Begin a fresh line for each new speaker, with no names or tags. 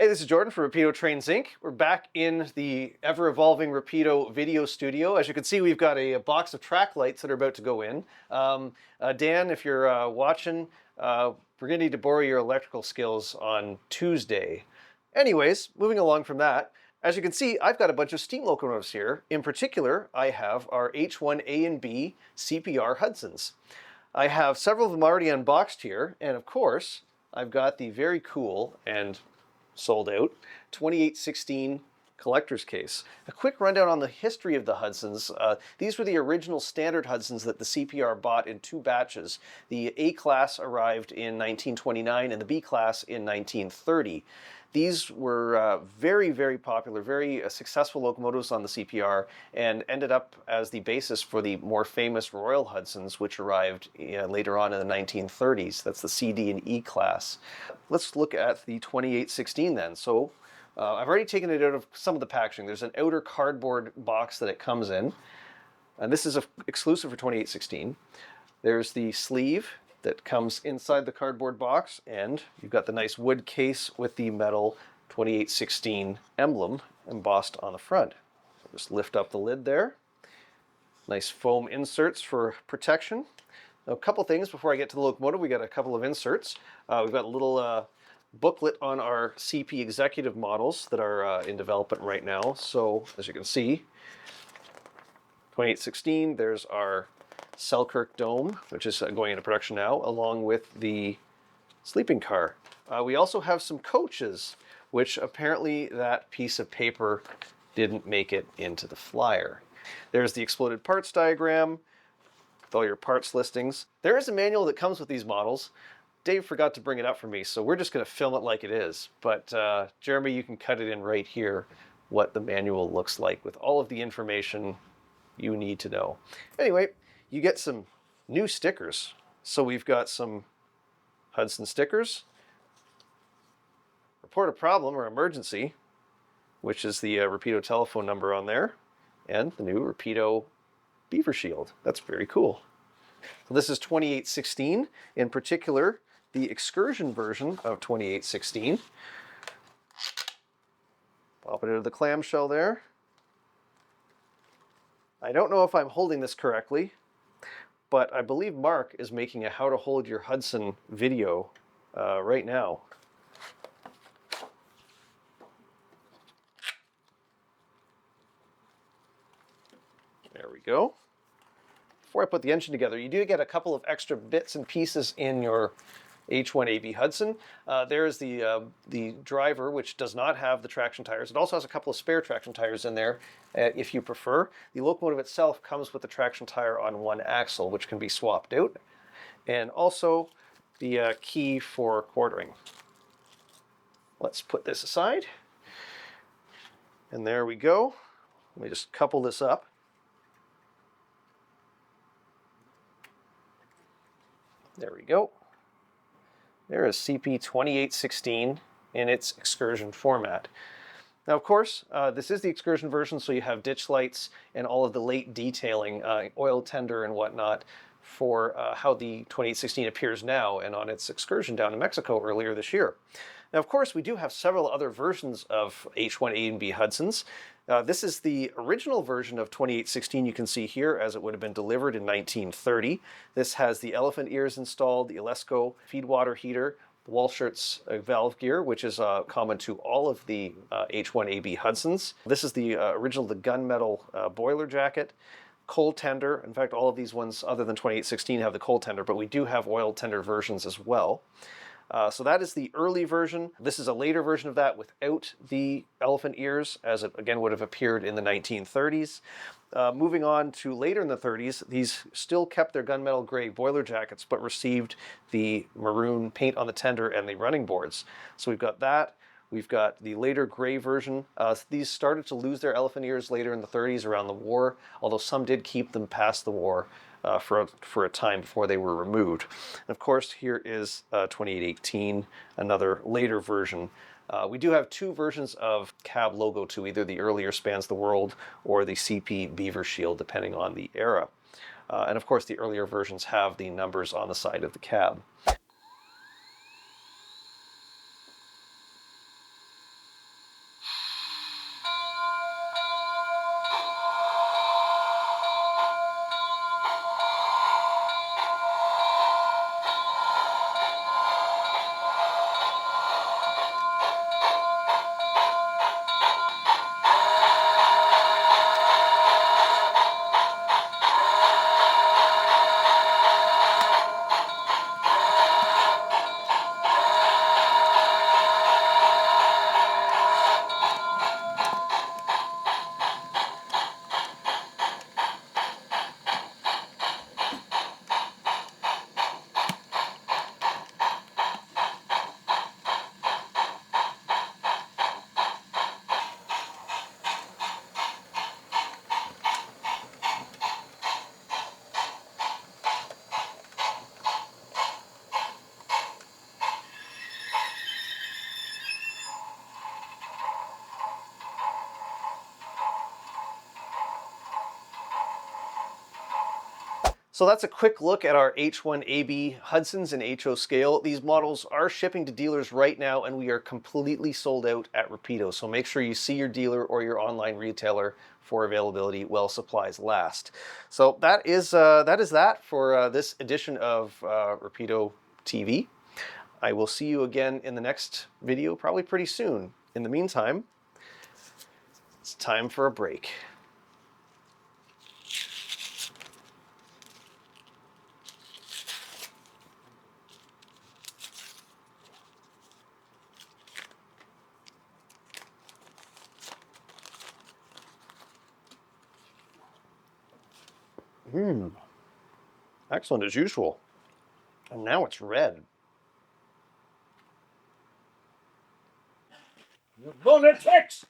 Hey, this is Jordan for Rapido Trains Inc. We're back in the ever-evolving Rapido video studio. As you can see, we've got a box of track lights that are about to go in. Dan, if you're watching, we're going to need to borrow your electrical skills on Tuesday. Anyways, moving along from that, as you can see, I've got a bunch of steam locomotives here. In particular, I have our H-1a and B CPR Hudsons. I have several of them already unboxed here, and of course, I've got the very cool and sold out 2816 collector's case. A quick rundown on the history of the Hudsons. These were the original standard Hudsons that the CPR bought in two batches. The A class arrived in 1929 and the B class in 1930. These were very, very popular, very successful locomotives on the CPR and ended up as the basis for the more famous Royal Hudsons, which arrived later on in the 1930s. That's the C, D, and E class. Let's look at the 2816 then. So I've already taken it out of some of the packaging. There's an outer cardboard box that it comes in, and this is exclusive for 2816. There's the sleeve that comes inside the cardboard box, and you've got the nice wood case with the metal 2816 emblem embossed on the front. So just lift up the lid there. Nice foam inserts for protection. Now, a couple things before I get to the locomotive. We got a couple of inserts. We've got a little booklet on our CP executive models that are in development right now. So as you can see, 2816, there's our Selkirk Dome, which is going into production now, along with the sleeping car. We also have some coaches, which apparently that piece of paper didn't make it into the flyer. There's the exploded parts diagram with all your parts listings. There is a manual that comes with these models. Dave forgot to bring it up for me, so we're just going to film it like it is. But Jeremy, you can cut it in right here what the manual looks like with all of the information you need to know. Anyway, you get some new stickers. So we've got some Hudson stickers, report a problem or emergency, which is the Rapido telephone number on there, and the new Rapido beaver shield. That's very cool. So this is 2816, in particular, the Excursion version of 2816. Pop it out of the clamshell there. I don't know if I'm holding this correctly, but I believe Mark is making a how to hold your Hudson video right now. There we go. Before I put the engine together, you do get a couple of extra bits and pieces in your H-1a Hudson. There's the driver, which does not have the traction tires. It also has a couple of spare traction tires in there, if you prefer. The locomotive itself comes with the traction tire on one axle, which can be swapped out, and also the key for quartering. Let's put this aside, and there we go. Let me just couple this up. There we go. There is CP 2816 in its Excursion format. Now, of course, this is the Excursion version, so you have ditch lights and all of the late detailing, oil tender and whatnot, for how the 2816 appears now and on its excursion down in Mexico earlier this year. Now, of course, we do have several other versions of H-1a and B Hudsons. This is the original version of 2816 you can see here as it would have been delivered in 1930. This has the elephant ears installed, the Alesco feed water heater, the Walschaerts valve gear, which is common to all of the H-1a Hudsons. This is the original, the gunmetal boiler jacket, coal tender. In fact, all of these ones other than 2816 have the coal tender, but we do have oil tender versions as well. So that is the early version. This is a later version of that without the elephant ears, as it again would have appeared in the 1930s. Moving on to later in the 30s, these still kept their gunmetal gray boiler jackets, but received the maroon paint on the tender and the running boards. So we've got that. We've got the later gray version. These started to lose their elephant ears later in the 30s around the war, although some did keep them past the war. For a time before they were removed. And of course, here is 2818, another later version. We do have two versions of cab logo too, either the earlier Spans the World or the CP Beaver Shield, depending on the era. And of course, the earlier versions have the numbers on the side of the cab. So that's a quick look at our H-1AB Hudsons and HO scale. These models are shipping to dealers right now, and we are completely sold out at Rapido. So make sure you see your dealer or your online retailer for availability while supplies last. So that is that for this edition of Rapido TV. I will see you again in the next video, probably pretty soon. In the meantime, it's time for a break. Excellent as usual. And now it's red.
Lunatics!